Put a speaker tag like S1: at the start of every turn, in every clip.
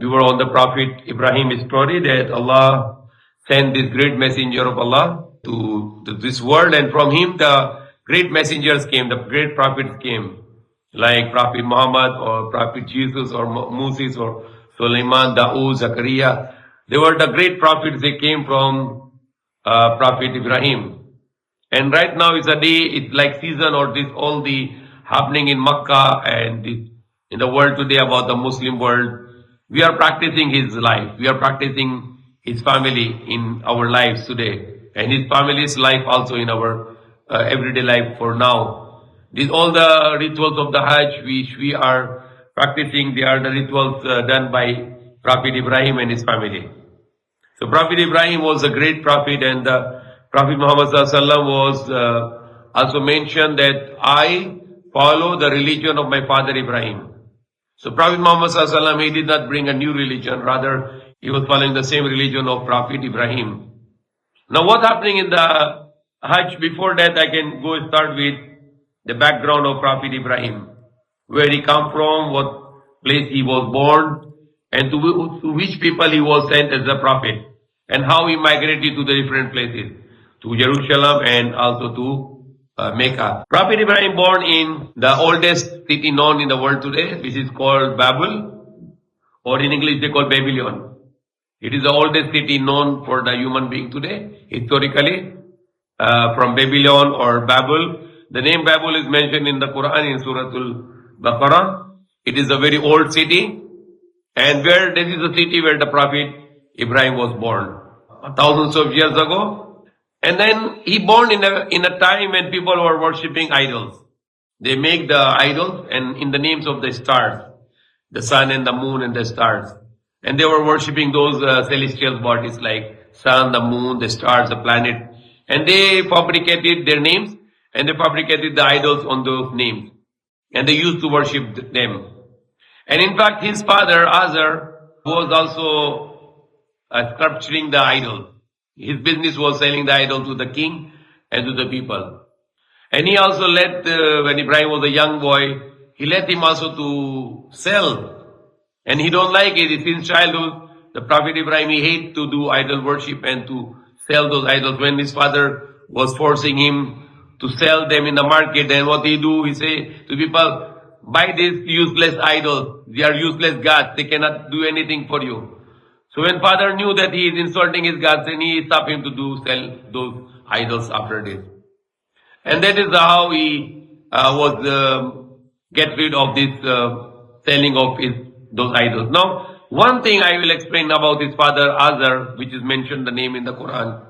S1: We were on the Prophet Ibrahim story that Allah sent this great messenger of Allah to this world, and from him the great messengers came, the great prophets came, like Prophet Muhammad or Prophet Jesus or Moses or Sulaiman, Dawood, Zakaria. They were the great prophets. They came from Prophet Ibrahim. And right now is a day, it's like season or this all the happening in Makkah and in the world today about the Muslim world. We are practicing his life. We are practicing his family in our lives today. And his family's life also in our everyday life for now. These all the rituals of the Hajj which we are practicing, they are the rituals done by Prophet Ibrahim and his family. So Prophet Ibrahim was a great prophet, and Prophet Muhammad was also mentioned that I follow the religion of my father Ibrahim. So Prophet Muhammad he did not bring a new religion, rather he was following the same religion of Prophet Ibrahim. Now what's happening in the Hajj? Before that I can go start with the background of Prophet Ibrahim. Where he come from, what place he was born, and to which people he was sent as a prophet, and how he migrated to the different places, to Jerusalem and also to Mecca. Prophet Ibrahim born in the oldest city known in the world today, which is called Babel, or in English they call Babylon. It is the oldest city known for the human being today, historically, from Babylon or Babel. The name Babel is mentioned in the Quran in Surah Al-Baqarah. It is a very old city, and where this is the city where the Prophet Ibrahim was born, thousands of years ago. And then he born in a time when people were worshipping idols. They make the idols and in the names of the stars, the sun and the moon and the stars. And they were worshipping those celestial bodies like sun, the moon, the stars, the planet. And they fabricated their names and they fabricated the idols on those names. And they used to worship them. And in fact, his father, Azar, was also sculpturing the idol. His business was selling the idol to the king and to the people. And he also let, when Ibrahim was a young boy, he let him also to sell. And he don't like it. Since childhood, the Prophet Ibrahim, he hate to do idol worship and to sell those idols. When his father was forcing him to sell them in the market, then what he do, he say to people, buy these useless idols. They are useless gods. They cannot do anything for you. So when father knew that he is insulting his gods, then he stopped him to sell those idols after this. And that is how he get rid of this selling of those idols. Now, one thing I will explain about his father Azar, which is mentioned the name in the Quran,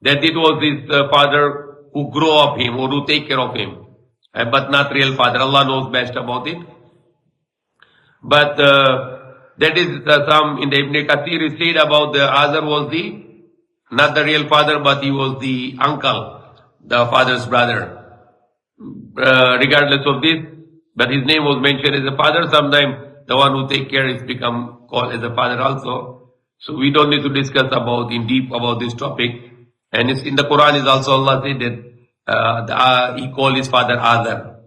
S1: that it was his father who grew up him or who take care of him, but not real father. Allah knows best about it. But that is some in the Ibn Kathir is said about the Azar was not the real father, but he was the uncle, the father's brother. Regardless of this, but his name was mentioned as a father. Sometimes the one who take care is become called as a father also. So we don't need to discuss in deep about this topic. And it's in the Quran is also Allah said that he called his father Azar.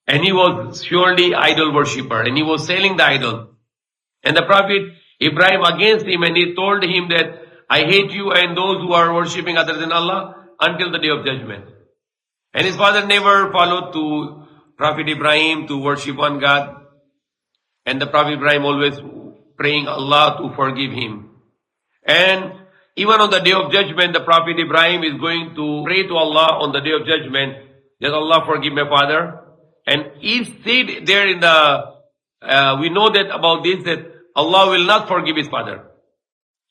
S1: And he was surely idol worshipper, and he was selling the idol. And the Prophet Ibrahim against him, and he told him that I hate you and those who are worshipping other than Allah until the day of judgment. And his father never followed to Prophet Ibrahim to worship one God. And the Prophet Ibrahim always praying Allah to forgive him. And even on the day of judgment, the Prophet Ibrahim is going to pray to Allah on the day of judgment that Allah forgive my father. And he said there in we know that about this, that Allah will not forgive his father.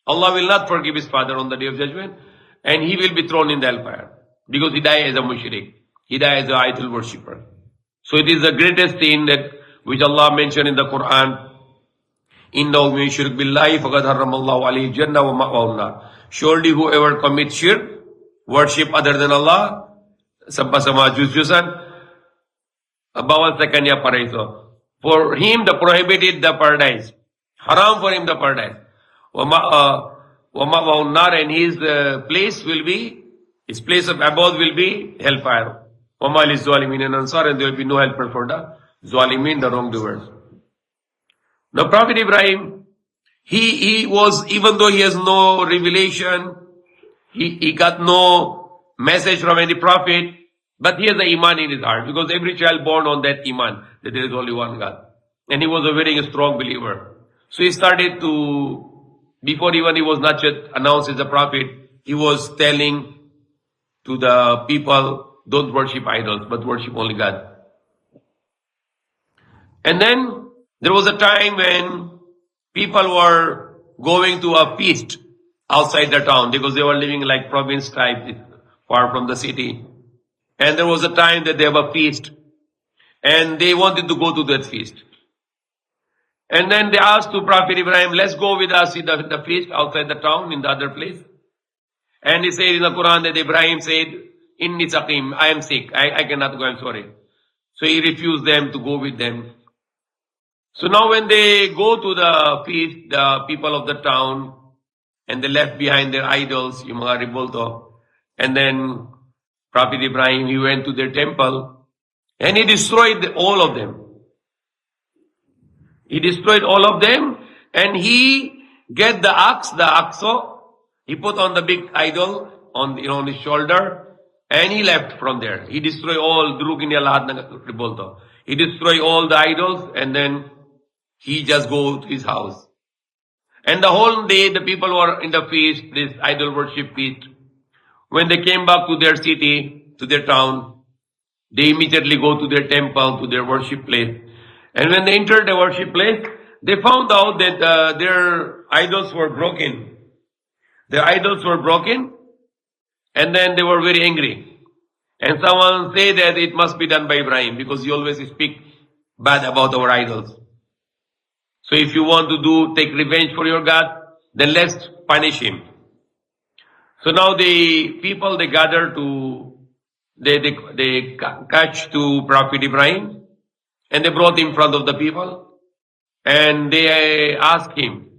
S1: Allah will not forgive his father on the day of judgment, and he will be thrown in the hellfire because he died as a mushrik. He died as an idol worshipper. So it is the greatest sin that which Allah mentioned in the Quran. Innahu man yushrik billahi faqad harramallahu alayhi jannah wa ma'wahu an-nar. Surely whoever commits shirk, worship other than Allah, sama-sama juz-juzan, bawal sa kanya paraiso. For him, the prohibited the paradise. Haram for him the paradise. And his place will be, his place of abode will be hellfire. وَمَا لِلظَّالِمِينَ مِنْ أَنصَارٍ, and there will be no helper for the Zalimin, the wrongdoers. Now Prophet Ibrahim, He was, even though he has no revelation, he got no message from any prophet, but he has the iman in his heart, because every child born on that iman, that there is only one God. And he was a very strong believer. So he started to, before even he was not yet announced as a prophet, he was telling to the people, don't worship idols, but worship only God. And then there was a time when people were going to a feast outside the town, because they were living like province type, far from the city. And there was a time that they have a feast, and they wanted to go to that feast. And then they asked to Prophet Ibrahim, let's go with us in the feast outside the town in the other place. And he said in the Quran that Ibrahim said, Inni saqim, I am sick, I cannot go, I'm sorry. So he refused them to go with them. So now when they go to the feast, the people of the town, and they left behind their idols, yung mga rebulto, and then Prophet Ibrahim, he went to their temple, and he destroyed all of them. He destroyed all of them, and he get the axo, he put on the big idol on his shoulder, and he left from there. He destroyed all, durugin niya lahat ng rebulto. He destroyed all the idols, and then he just go to his house. And the whole day, the people were in the feast, this idol worship feast. When they came back to their city, to their town, they immediately go to their temple, to their worship place. And when they entered the worship place, they found out that their idols were broken. Their idols were broken, and then they were very angry. And someone said that it must be done by Ibrahim, because he always speak bad about our idols. So if you want to take revenge for your God, then let's punish him. So now the people, they gather to, they catch to Prophet Ibrahim, and they brought him in front of the people, and they asked him,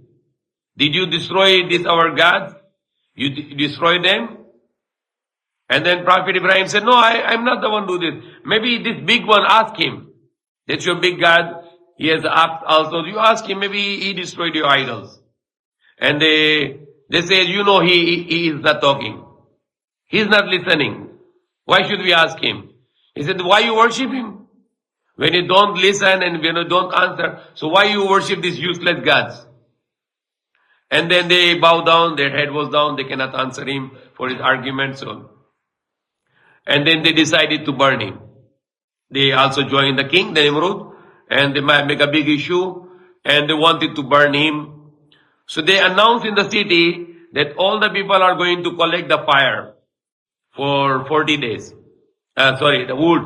S1: did you destroy this our gods? You destroy them? And then Prophet Ibrahim said, no, I'm not the one who did this. Maybe this big one, ask him. That's your big God. He has asked also. You ask him, maybe he destroyed your idols. And they said, he is not talking. He's not listening. Why should we ask him? He said, why you worship him? When you don't listen and when you don't answer, so why you worship these useless gods? And then they bow down, their head was down, they cannot answer him for his argument. And then they decided to burn him. They also joined the king, the Nimrod, and they might make a big issue, and they wanted to burn him. So they announced in the city that all the people are going to collect the fire for 40 days. The wood,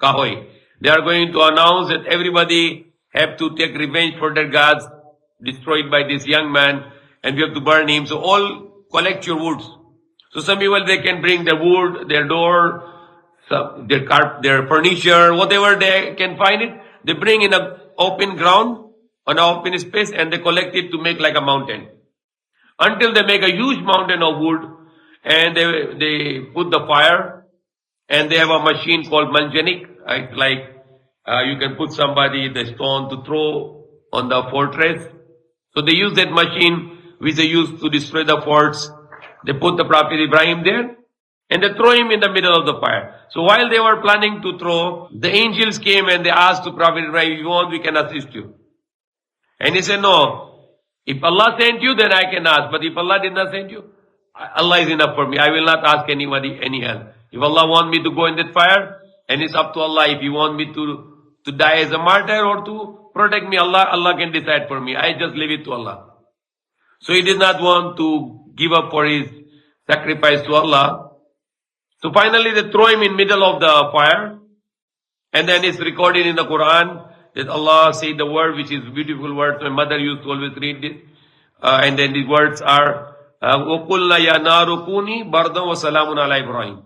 S1: kahoy. They are going to announce that everybody have to take revenge for their gods destroyed by this young man, and we have to burn him. So all collect your woods. So some people, they can bring their wood, their door, their furniture, whatever they can find it. They bring in an open ground, on an open space, and they collect it to make like a mountain. Until they make a huge mountain of wood, and they put the fire, and they have a machine called manjanik, like you can put somebody the stone to throw on the fortress. So they use that machine which they use to destroy the forts. They put the Prophet Ibrahim there, and they throw him in the middle of the fire. So while they were planning to throw, the angels came and they asked to Prophet Ibrahim, if you want, we can assist you. And he said, no, if Allah sent you, then I can ask. But if Allah did not send you, Allah is enough for me. I will not ask anybody any help. If Allah want me to go in that fire, and it's up to Allah. If He want me to die as a martyr or to protect me, Allah can decide for me. I just leave it to Allah. So he did not want to give up for his sacrifice to Allah. So finally they throw him in middle of the fire. And then it's recorded in the Quran that Allah said the word, which is beautiful words. My mother used to always read this. And then the words are, وَقُلْنَا يَا نَارُ كُونِي بَرْدًا وَسَلَامٌ عَلَى إِبْرَاهِيمَ.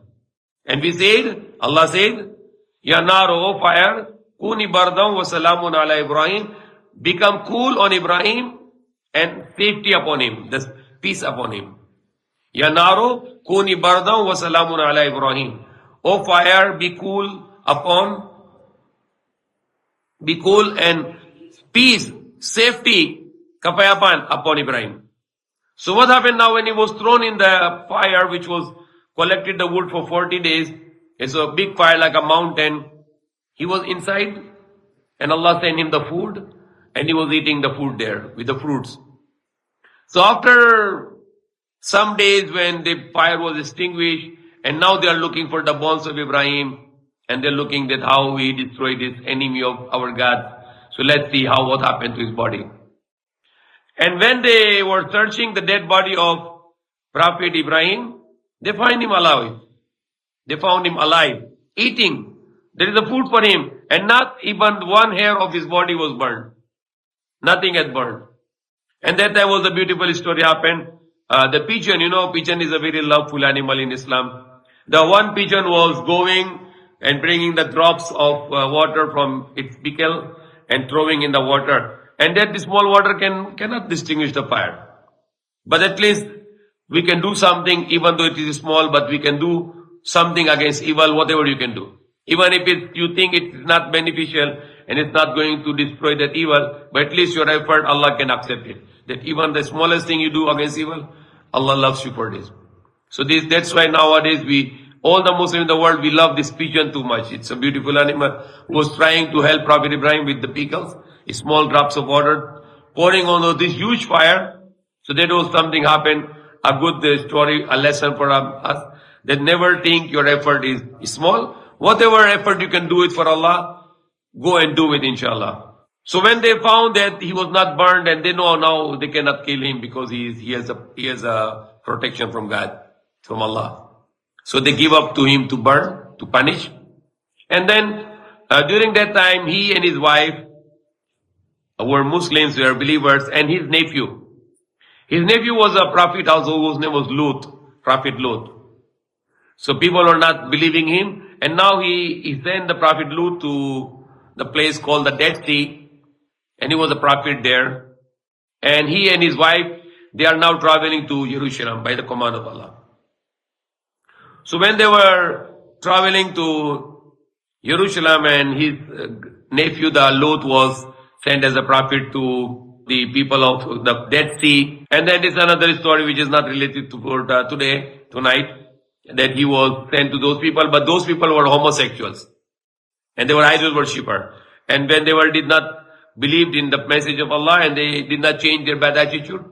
S1: And we said, Allah said, Ya naru, O fire, kuni bardam wa salamun ala Ibrahim, become cool on Ibrahim and safety upon him, thus peace upon him. Ya naru, kuni bardam wa salamun ala Ibrahim. O fire, be cool and peace, safety kapayapan upon Ibrahim. So what happened now when he was thrown in the fire, which was collected the wood for 40 days, it's a big fire like a mountain. He was inside and Allah sent him the food and he was eating the food there with the fruits. So after some days when the fire was extinguished and now they are looking for the bones of Ibrahim and they're looking at how he destroyed this enemy of our God. So let's see what happened to his body. And when they were searching the dead body of Prophet Ibrahim, they find him alive. They found him alive, eating. There is a food for him and not even one hair of his body was burned. Nothing had burned. And that time was a beautiful story happened. The pigeon, pigeon is a very loveful animal in Islam. The one pigeon was going and bringing the drops of water from its beak and throwing in the water. And that small water cannot distinguish the fire. But at least we can do something, even though it is small, but we can do something against evil, whatever you can do. Even if you think it's not beneficial and it's not going to destroy that evil, but at least your effort, Allah can accept it. That even the smallest thing you do against evil, Allah loves you for this. So that's why nowadays all the Muslims in the world, we love this pigeon too much. It's a beautiful animal who was trying to help Prophet Ibrahim with the pickles, small drops of water, pouring on this huge fire. So that was something happened, a good story, a lesson for us, that never think your effort is small. Whatever effort you can do it for Allah, go and do it inshallah. So when they found that he was not burned and they know now they cannot kill him because he has a protection from God, from Allah. So they give up to him to burn, to punish. And then during that time, he and his wife were Muslims, were believers, and his nephew. His nephew was a prophet also whose name was Lut, Prophet Lut. So people were not believing him. And now he sent the Prophet Lut to the place called the Dead Sea. And he was a prophet there. And he and his wife, they are now traveling to Jerusalem by the command of Allah. So when they were traveling to Jerusalem and his nephew, the Lot, was sent as a prophet to the people of the Dead Sea. And then it's another story which is not related to tonight, that he was sent to those people, but those people were homosexuals. And they were idol worshippers. And when they did not believed in the message of Allah and they did not change their bad attitude,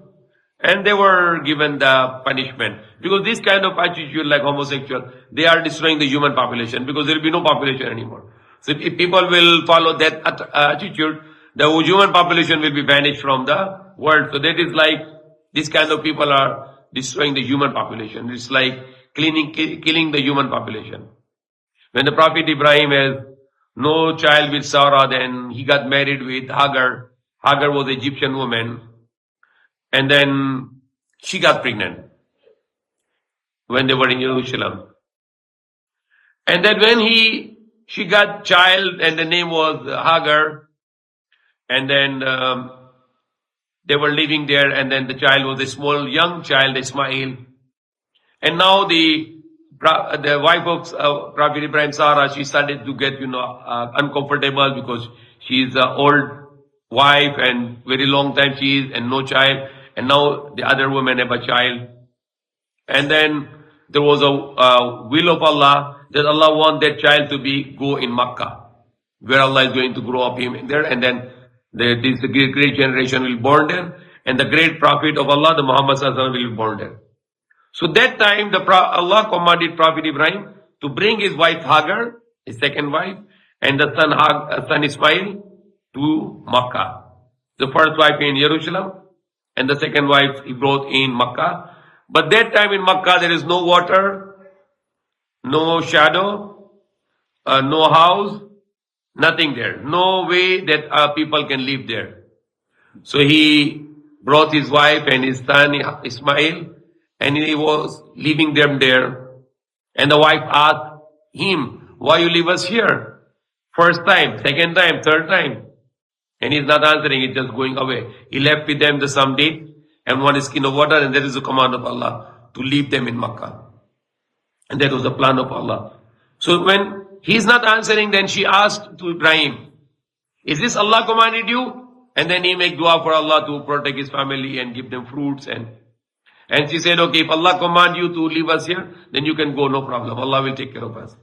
S1: and they were given the punishment. Because this kind of attitude like homosexual, they are destroying the human population because there will be no population anymore. So if people will follow that attitude, the human population will be banished from the world. So that is like, this kind of people are destroying the human population. It's like killing the human population. When the Prophet Ibrahim has no child with Sarah, then he got married with Hagar. Hagar was an Egyptian woman. And then she got pregnant when they were in Jerusalem. And then when she got child and the name was Hagar, and then they were living there, and then the child was a small young child, Ismail. And now the wife of Prophet Ibrahim, Sarah, she started to get uncomfortable because she is an old wife and very long time she is and no child. And now the other women have a child. And then there was a will of Allah that Allah want that child to go in Makkah, where Allah is going to grow up him there. And then this great generation will be born there. And the great prophet of Allah, the Muhammad Sallallahu Alaihi Wasallam, will be born there. So that time, Allah commanded Prophet Ibrahim to bring his wife Hagar, his second wife, and the son Ismail to Makkah. The first wife in Jerusalem, and the second wife he brought in Makkah. But that time in Makkah there is no water, no shadow, no house, nothing there. No way that people can live there. So he brought his wife and his son Ismail, and he was leaving them there. And the wife asked him, why you leave us here? First time, second time, third time. And he's not answering, he's just going away. He left with them some dates and one skin of water, and that is the command of Allah to leave them in Makkah. And that was the plan of Allah. So when he's not answering, then she asked to Ibrahim, is this Allah commanded you? And then he make dua for Allah to protect his family and give them fruits. And she said, okay, if Allah command you to leave us here, then you can go, no problem. Allah will take care of us.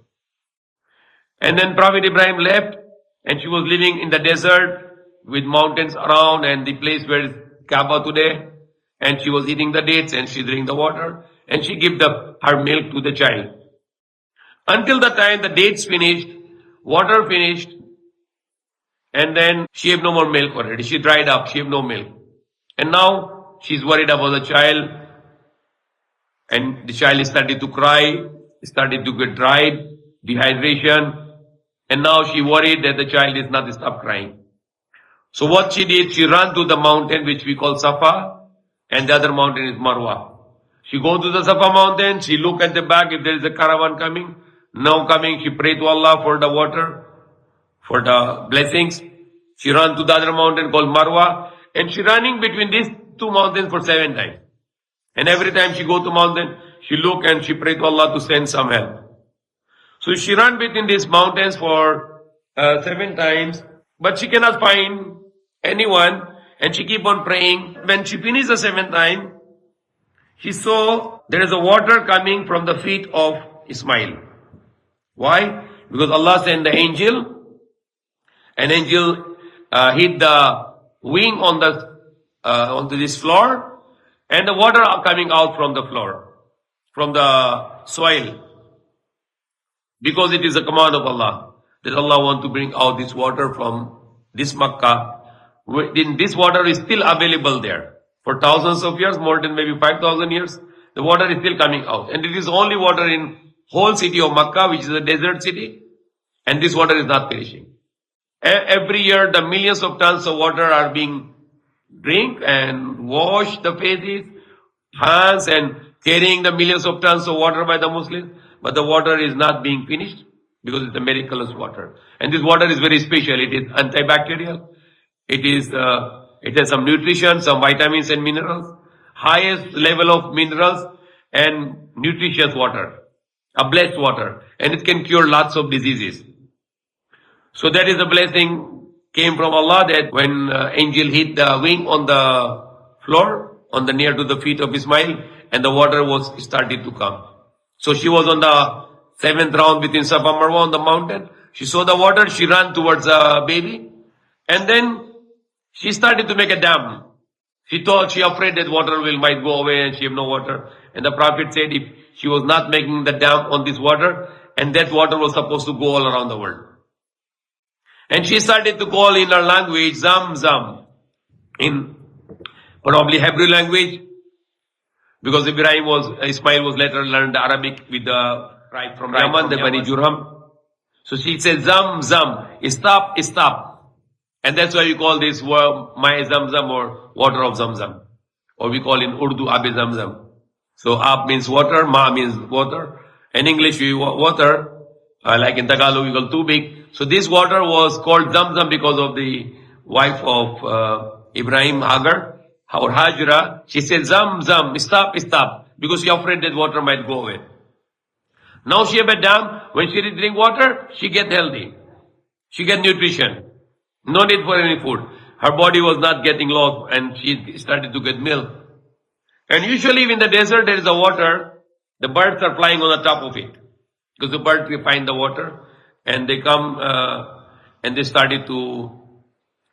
S1: And then Prophet Ibrahim left, and she was living in the desert with mountains around and the place where is Kaaba today. And she was eating the dates and she drank the water. And she gave her milk to the child. Until the time the dates finished, water finished, and then she had no more milk already. She dried up, she had no milk. And now she's worried about the child. And the child started to cry, started to get dried, dehydration. And now she worried that the child is not stop crying. So what she did, she ran to the mountain which we call Safa, and the other mountain is Marwa. She go to the Safa mountain, she look at the back if there is a caravan coming. Now coming, she pray to Allah for the water, for the blessings. She ran to the other mountain called Marwa, and she running between these two mountains for 7 times. And every time she go to mountain, she look and she pray to Allah to send some help. So she ran between these mountains for 7 times, but she cannot find anyone, and she keep on praying. When she finished the 7th time, she saw there is a water coming from the feet of Ismail. Why? Because Allah sent the angel. An angel hit the wing on onto this floor, and the water are coming out from the floor, from the soil. Because it is a command of Allah, that Allah want to bring out this water from this Makkah. This water is still available there. For thousands of years, more than maybe 5,000 years, the water is still coming out. And it is only water in whole city of Makkah, which is a desert city. And this water is not perishing. Every year, the millions of tons of water are being drink and wash the faces, hands, and carrying the millions of tons of water by the Muslims. But the water is not being finished because it's a miraculous water. And this water is very special. It is antibacterial. It has some nutrition, some vitamins and minerals, highest level of minerals and nutritious water, a blessed water, and it can cure lots of diseases. So that is a blessing came from Allah, that when angel hit the wing on the floor, near to the feet of Ismail, and the water was started to come. So she was on the 7th round between Safa and Marwa on the mountain. She saw the water, she ran towards the baby, and then she started to make a dam. She afraid that water might go away and she have no water. And the Prophet said if she was not making the dam on this water, and that water was supposed to go all around the world. And she started to call in her language, Zamzam, in probably Hebrew language, because Ismail was later learned Arabic with the tribe from Yaman, the Bani Jurham. So she said, Zamzam, stop. And that's why we call this word Mai Zamzam or water of Zamzam. Or we call in Urdu Ab Zamzam. So Ab means water, Ma means water. In English we water, like in Tagalog we call tubig. So this water was called Zamzam because of the wife of Ibrahim, Hagar, or Hajra. She said, Zamzam, stop. Because she afraid that water might go away. Now she have a dam. When she drink water, she get healthy. She get nutrition. No need for any food. Her body was not getting lost and she started to get milk. And usually in the desert there is a water, the birds are flying on the top of it. Because the birds will find the water and they come and they started to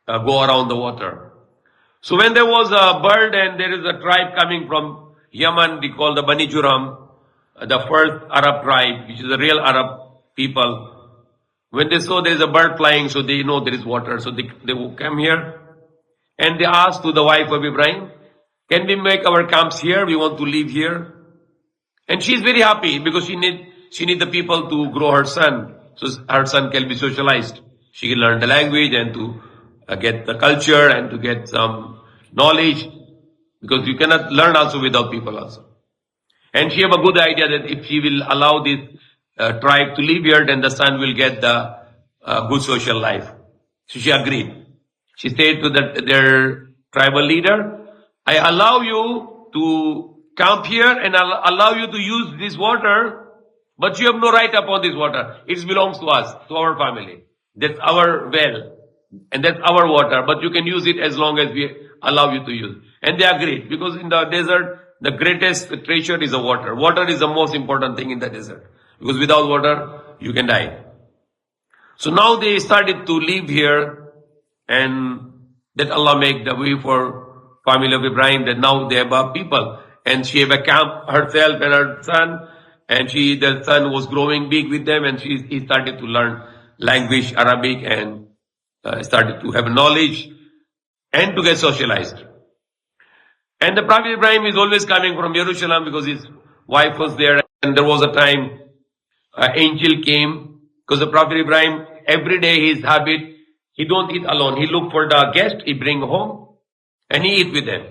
S1: go around the water. So when there was a bird and there is a tribe coming from Yemen, they call the Bani Juram, the first Arab tribe, which is a real Arab people. When they saw there is a bird flying, so they know there is water. So they come here and they asked to the wife of Ibrahim, can we make our camps here? We want to live here. And she's very happy because she need the people to grow her son. So her son can be socialized. She can learn the language and to get the culture and to get some knowledge. Because you cannot learn also without people also. And she have a good idea that if she will allow this tribe to live here, then the son will get the good social life. So she agreed. She said to their tribal leader, I allow you to camp here and I'll allow you to use this water, but you have no right upon this water. It belongs to us, to our family. That's our well. And that's our water, but you can use it as long as we allow you to use. And they agreed, because in the desert, the greatest treasure is the water. Water is the most important thing in the desert. Because without water, you can die. So now they started to live here, and that Allah make the way for family of Ibrahim, that now they have people. And she have a camp herself and her son, and the son was growing big with them, and he started to learn language, Arabic, and started to have knowledge and to get socialized. And the Prophet Ibrahim is always coming from Jerusalem because his wife was there, and there was a time an angel came, because the Prophet Ibrahim, every day his habit, he don't eat alone. He look for the guest, he bring home, and he eat with them.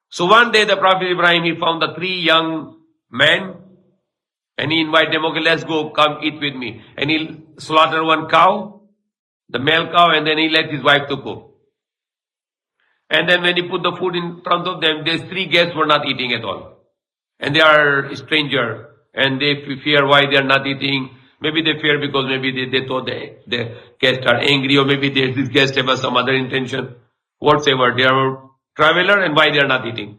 S1: So one day the Prophet Ibrahim, he found the 3 young men, and he invited them, okay, let's go, come eat with me. And he slaughter one cow, the male cow, and then he let his wife to cook. And then when he put the food in front of them, these 3 guests were not eating at all. And they are stranger, and they fear why they are not eating. Maybe they fear because maybe they thought the guests are angry, or maybe these guests have some other intention. Whatsoever, they are traveler, and why they are not eating.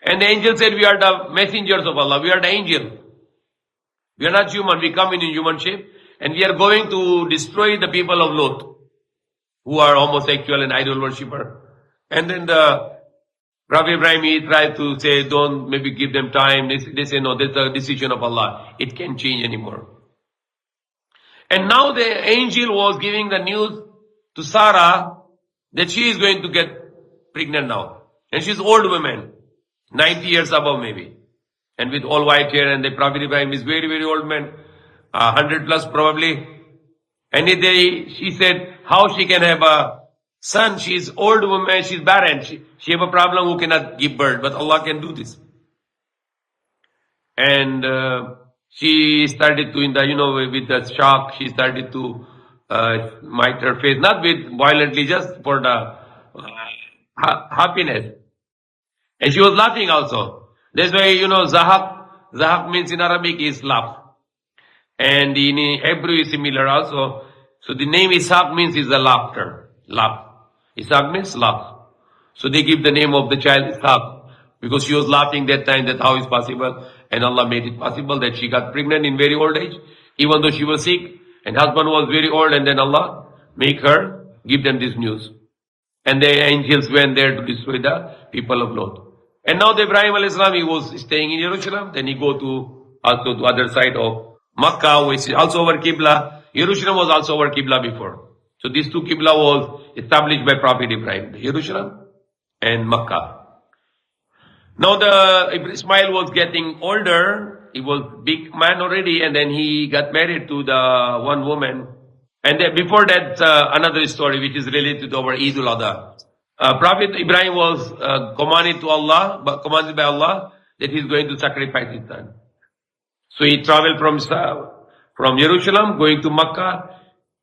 S1: And the angel said, we are the messengers of Allah, we are the angel. We are not human, we come in human shape, and we are going to destroy the people of Lot, who are homosexual and idol worshipper. And then the Prophet Ibrahim, he tried to say, don't maybe give them time. They say, no, that's the decision of Allah. It can't change anymore. And now the angel was giving the news to Sarah that she is going to get pregnant now. And she's old woman, 90 years above maybe. And with all white hair, and the Prophet Ibrahim is very, very old man, 100 plus probably. And she said, how she can have a son? She's old woman, she's barren. She have a problem who cannot give birth, but Allah can do this. And she started to, with the shock, she started to mite her face, not with violently, just for the happiness. And she was laughing also. That's why, zahak means in Arabic is laugh. And in Hebrew is similar also. So the name Ishaq means is the laughter. Laugh. Ishaq means laugh. So they give the name of the child Ishaq, because she was laughing that time, that how is possible. And Allah made it possible that she got pregnant in very old age, even though she was sick, and husband was very old, and then Allah make her give them this news. And the angels went there to destroy the people of Lot. And now the Ibrahim al-Islam, he was staying in Jerusalem, then he go to also to other side of Makkah, which is also our Qibla. Jerusalem was also our Qibla before. So these 2 Qibla was established by Prophet Ibrahim, Jerusalem and Makkah. Now Ismail was getting older, he was big man already, and then he got married to the one woman. And then before that, another story which is related to our Eid al-Adha. Prophet Ibrahim was commanded by Allah that he is going to sacrifice his son. So he traveled from Jerusalem going to Makkah,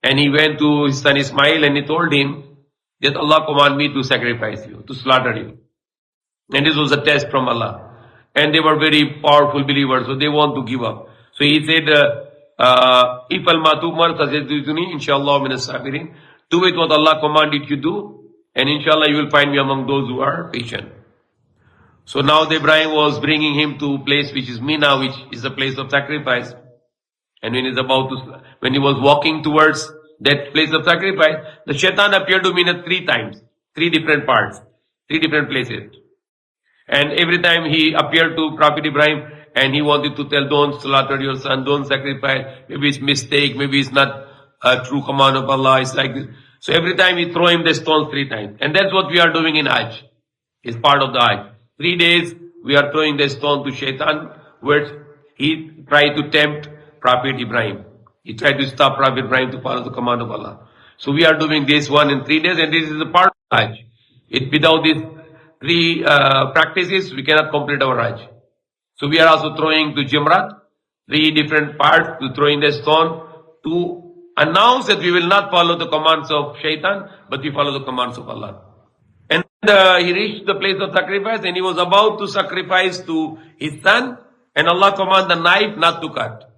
S1: and he went to his son Ismail, and he told him that Allah commanded me to sacrifice you, to slaughter you. And this was a test from Allah. And they were very powerful believers, so they want to give up. So he said, if al-matumar tajiduni, inshallah min as-sabirin. Do it what Allah commanded you do, and inshallah you will find me among those who are patient. So now the Ibrahim was bringing him to a place which is Mina, which is a place of sacrifice. And when he was walking towards that place of sacrifice, the shaitan appeared to Mina 3 times, 3 different parts, 3 different places. And every time he appeared to Prophet Ibrahim, and he wanted to tell, don't slaughter your son, don't sacrifice, maybe it's mistake, maybe it's not a true command of Allah, it's like this. So every time he throw him the stones 3 times. And that's what we are doing in Hajj. It's part of the Hajj. 3 days we are throwing the stone to Shaitan, where he tried to tempt Prophet Ibrahim. He tried to stop Prophet Ibrahim to follow the command of Allah. So we are doing this one in 3 days, and this is a part of Hajj. Without these 3 practices, we cannot complete our Hajj. So we are also throwing to Jimrat, 3 different parts to throwing the stone to announce that we will not follow the commands of Shaitan, but we follow the commands of Allah. And he reached the place of sacrifice, and he was about to sacrifice to his son, and Allah commanded the knife not to cut.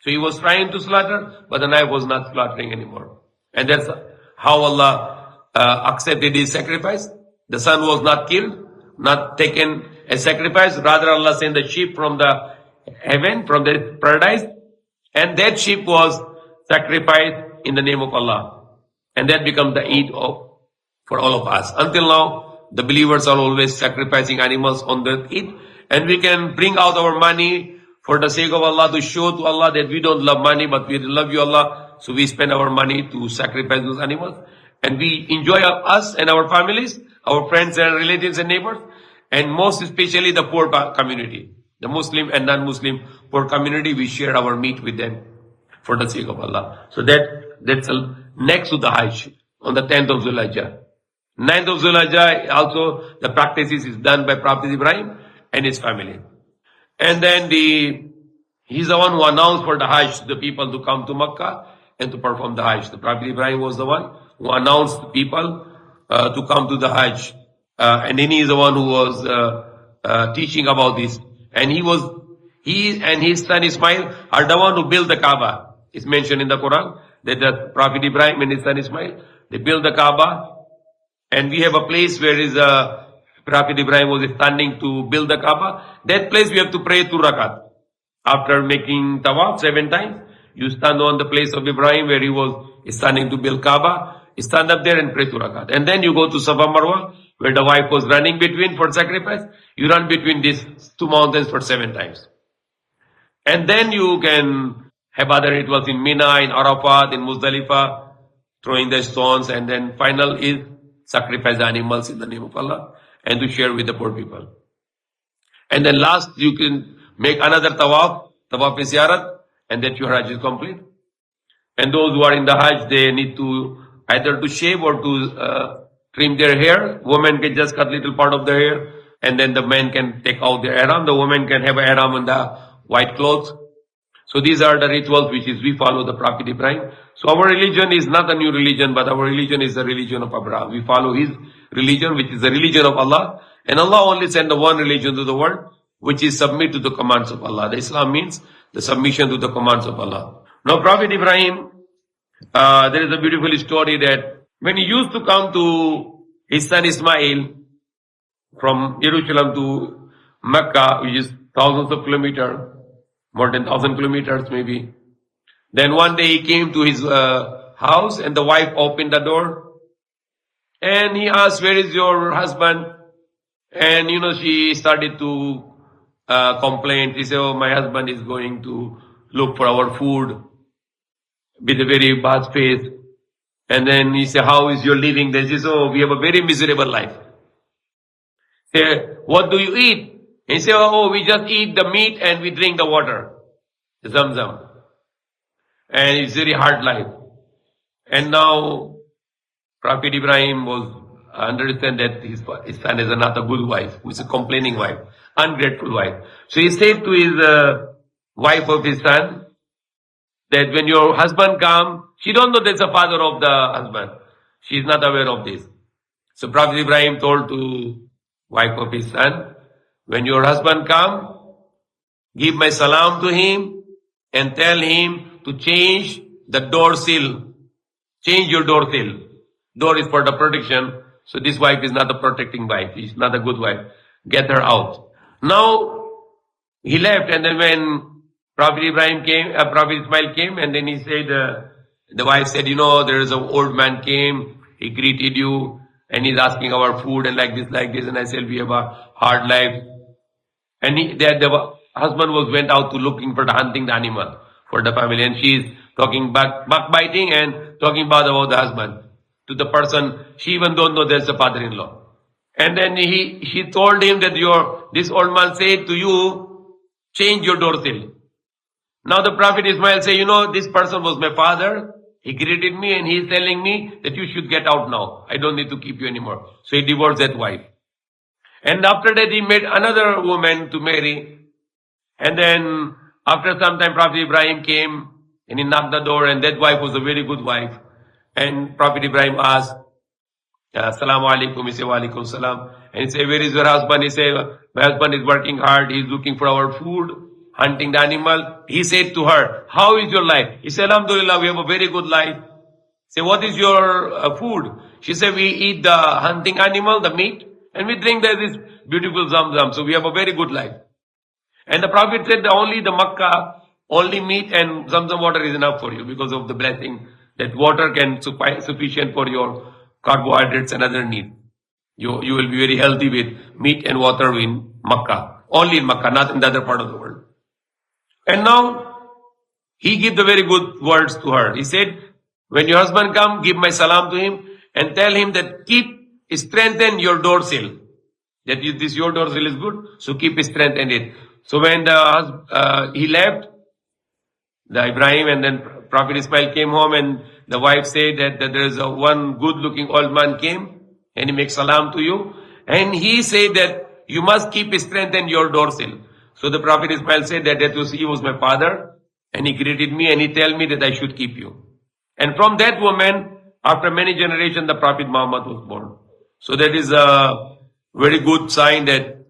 S1: So he was trying to slaughter, but the knife was not slaughtering anymore. And that's how Allah accepted his sacrifice. The son was not killed, not taken as sacrifice. Rather, Allah sent the sheep from the heaven, from the paradise, and that sheep was sacrificed in the name of Allah. And that becomes the Eid for all of us. Until now, the believers are always sacrificing animals on the Eid, and we can bring out our money for the sake of Allah, to show to Allah that we don't love money, but we love you, Allah. So we spend our money to sacrifice those animals, and we enjoy us and our families, our friends and relatives and neighbors, and most especially the poor community, the Muslim and non-Muslim poor community. We share our meat with them for the sake of Allah. So that's next to the Hajj on the 10th of Zulhijjah. 9th of Zulhijjah also the practices is done by Prophet Ibrahim and his family. And then he's the one who announced for the Hajj the people to come to Makkah and to perform the Hajj. The Prophet Ibrahim was the one who announced the people to come to the Hajj. And then he is the one who was teaching about this. And he and his son Ismail are the one who built the Kaaba. It's mentioned in the Quran that the Prophet Ibrahim and his son Ismail, they built the Kaaba. And we have a place where Prophet Ibrahim was standing to build the Kaaba. That place we have to pray 2 rakat. After making tawaf 7 times, you stand on the place of Ibrahim where he was standing to build Kaaba. You stand up there and pray 2 rakat. And then you go to Safa Marwa, where the wife was running between for sacrifice. You run between these 2 mountains for 7 times. And then you can have other rituals in Mina, in Arafat, in Muzdalifah, throwing the stones, and then final is sacrifice the animals in the name of Allah and to share with the poor people. And then last, you can make another tawaf is ziyarat, and that your Hajj is complete. And those who are in the Hajj, they need to either to shave or to trim their hair. Women can just cut little part of their hair, and then the men can take out their ihram. The women can have an ihram on the white clothes. So these are the rituals which is we follow the Prophet Ibrahim. So our religion is not a new religion, but our religion is the religion of Abraham. We follow his religion, which is the religion of Allah. And Allah only sent the one religion to the world, which is submit to the commands of Allah. The Islam means the submission to the commands of Allah. Now Prophet Ibrahim, there is a beautiful story that when he used to come to his son Ismail from Jerusalem to Makkah, which is thousands of kilometers, more than 1,000 kilometers maybe. Then one day he came to his house and the wife opened the door and he asked, where is your husband? And she started to complain. She said, oh, my husband is going to look for our food with a very bad face. And then he said, how is your living? Then she said, oh, we have a very miserable life. He said, what do you eat? He said, oh, we just eat the meat and we drink the water, the Zamzam. And it's very hard life. And now, Prophet Ibrahim was understand that his son is not a good wife, who is a complaining wife, ungrateful wife. So he said to his wife of his son, that when your husband comes, she don't know that's the father of the husband. She is not aware of this. So Prophet Ibrahim told to wife of his son, when your husband come, give my salam to him and tell him to change the door sill. Change your door sill. Door is for the protection. So this wife is not a protecting wife. She's not a good wife. Get her out. Now, he left, and then when Prophet Ismail came, and then he said, the wife said, there is an old man came, he greeted you, and he's asking our food and like this, and I said, we have a hard life. And the husband went out to looking for hunting the animal for the family, and she's talking backbiting and talking bad about the husband to the person. She even don't know there's a father-in-law. And then she told him that this old man said to you, change your door sill. Now the Prophet Ismail said, this person was my father. He greeted me and he's telling me that you should get out now. I don't need to keep you anymore. So he divorced that wife. And after that he made another woman to marry. And then after some time Prophet Ibrahim came and he knocked the door, and that wife was a very good wife. And Prophet Ibrahim asked, Assalamu alaikum. He said, wa alaikum salam. And he said, where is your husband? He said, my husband is working hard. He's looking for our food, hunting the animal. He said to her, how is your life? He said, Alhamdulillah, we have a very good life. Say, what is your food? She said, we eat the hunting animal, the meat, and we drink this beautiful Zamzam. So we have a very good life. And the Prophet said, only the Makkah, only meat and Zamzam water is enough for you because of the blessing. That water can sufficient for your carbohydrates and other needs. You will be very healthy with meat and water in Makkah. Only in Makkah, not in the other part of the world. And now, he gave the very good words to her. He said, when your husband come, give my salam to him and tell him that strengthen your door sill. That your door sill is good, so keep strengthen it. So when he left, the Ibrahim and then Prophet Ismail came home and the wife said that there is one good looking old man came and he makes salam to you. And he said that you must keep strengthen your door sill. So the Prophet Ismail said that he was my father and he greeted me and he told me that I should keep you. And from that woman, after many generations, the Prophet Muhammad was born. So that is a very good sign that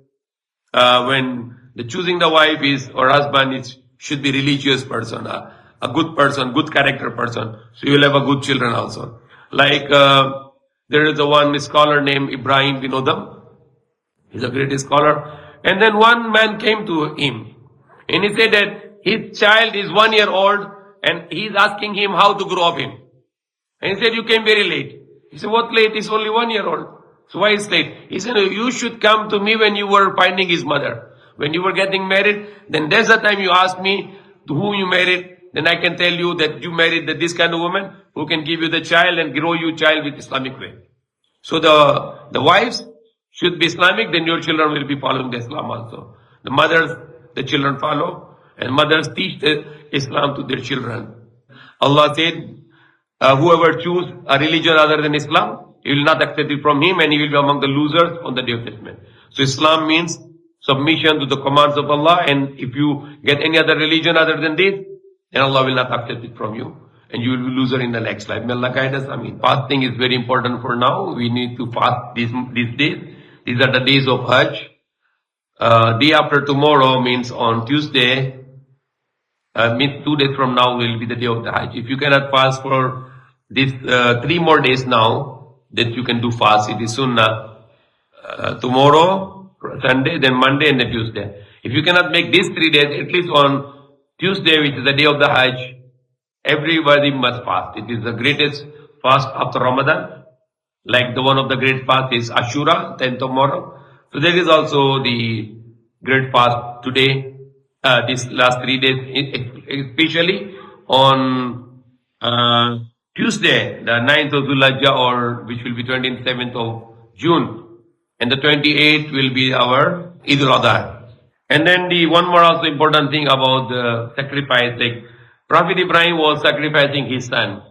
S1: when the choosing the wife is or husband should be religious person, a good person, good character person. So you will have a good children also. Like there is one scholar named Ibrahim bin Odam. He's a great scholar. And then one man came to him and he said that his child is 1 year old and he's asking him how to grow up him. And he said, you came very late. He said, what late? He's only 1 year old. So why is late? He said, no, you should come to me when you were finding his mother. When you were getting married, then there's the time you asked me to whom you married. Then I can tell you that you married this kind of woman who can give you the child and grow you child with Islamic way. So the wives should be Islamic, then your children will be following the Islam also. The mothers, the children follow, and mothers teach the Islam to their children. Allah said, whoever choose a religion other than Islam, He will not accept it from him and he will be among the losers on the Day of Judgment. So Islam means submission to the commands of Allah, and if you get any other religion other than this, then Allah will not accept it from you. And you will be loser in the next life. May Allah guide us. Fasting is very important for now. We need to fast these days. These are the days of Hajj. Day after tomorrow means on Tuesday, means 2 days from now will be the day of the Hajj. If you cannot fast for these 3 more days now, that you can do fast. It is Sunnah. Tomorrow, Sunday, then Monday and then Tuesday. If you cannot make these 3 days, at least on Tuesday, which is the day of the Hajj, everybody must fast. It is the greatest fast after Ramadan. Like the one of the great fast is Ashura, then tomorrow. So there is also the great fast today, these last 3 days, especially on Tuesday, the 9th of Dhul-Hijjah, or which will be 27th of June. And the 28th will be our Eid al-Adha. And then the one more also important thing about the sacrifice, like Prophet Ibrahim was sacrificing his son.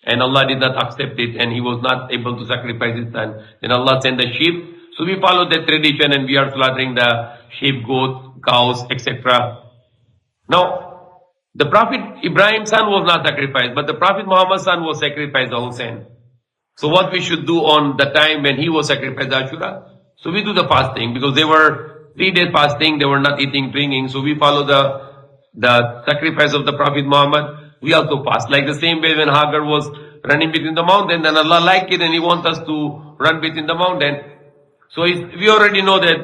S1: And Allah did not accept it, and he was not able to sacrifice his son. Then Allah sent the sheep. So we follow that tradition and we are slaughtering the sheep, goat, cows, etc. Now, the Prophet Ibrahim's son was not sacrificed, but the Prophet Muhammad's son was sacrificed, the Hussein. So what we should do on the time when he was sacrificed, Ashura? So we do the fasting, because they were 3 days fasting, they were not eating, drinking. So we follow the sacrifice of the Prophet Muhammad. We also fast. Like the same way when Hagar was running between the mountain, then Allah liked it and He wants us to run between the mountain. So we already know that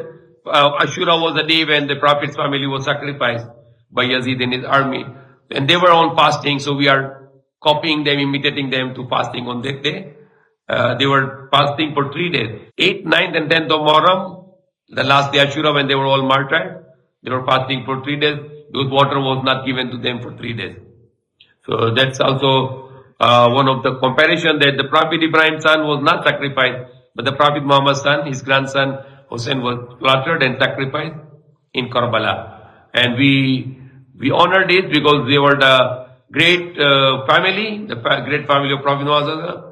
S1: Ashura was the day when the Prophet's family was sacrificed by Yazid and his army. And they were on fasting, so we are copying them, imitating them to fasting on that day. They were fasting for 3 days. 8th, 9th and 10th of Muharram, the last day Ashura when they were all martyred. They were fasting for 3 days because water was not given to them for 3 days. So that's also one of the comparison that the Prophet Ibrahim's son was not sacrificed, but the Prophet Muhammad's son, his grandson Hussein, was slaughtered and sacrificed in Karbala. And we honor this because they were the great family, the great family of Prophet Muhammad.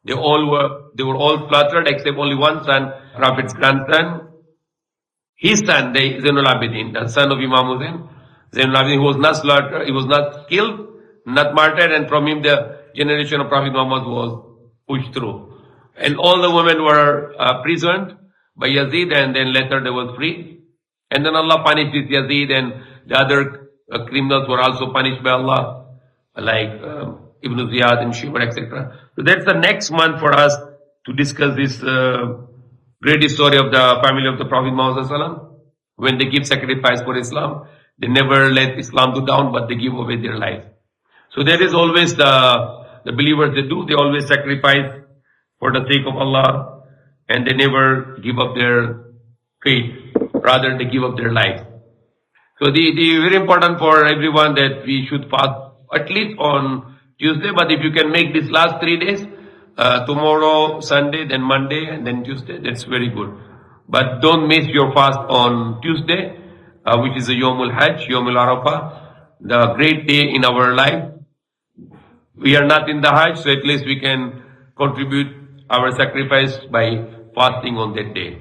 S1: They were all slaughtered except only one son, Prophet's grandson. His son, the Zainul Abidin, the son of Imam Hussein. Zainul Abidin, who was not slaughtered, he was not killed, not martyred, and from him the generation of Prophet Muhammad was pushed through. And all the women were imprisoned by Yazid, and then later they were free. And then Allah punished this Yazid, and the other criminals were also punished by Allah. Like Ibn Ziyad and Shimar, etc. So that's the next month for us to discuss this great story of the family of the Prophet Muhammad Sallallahu. When they give sacrifice for Islam, they never let Islam go down, but they give away their life. So there is always the believers they do, they always sacrifice for the sake of Allah, and they never give up their faith, rather they give up their life. So the very important for everyone that we should fast at least on Tuesday, but if you can make these last 3 days, tomorrow, Sunday, then Monday, and then Tuesday, that's very good. But don't miss your fast on Tuesday, which is the Yomul Hajj, Yomul Arafah, the great day in our life. We are not in the Hajj, so at least we can contribute our sacrifice by fasting on that day.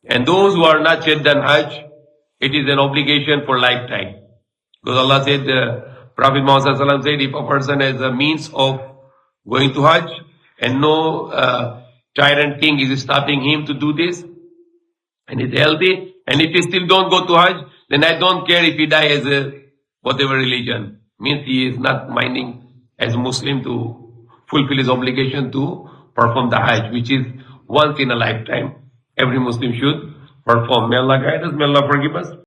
S1: And those who are not yet done Hajj, it is an obligation for lifetime. Because Allah said, Prophet Muhammad Sallallahu said, if a person has a means of going to Hajj and no tyrant king is stopping him to do this, and is healthy, and if he still don't go to Hajj, then I don't care if he die as a whatever religion. Means he is not minding as Muslim to fulfill his obligation to perform the Hajj, which is once in a lifetime. Every Muslim should perform. May Allah guide us, may Allah forgive us.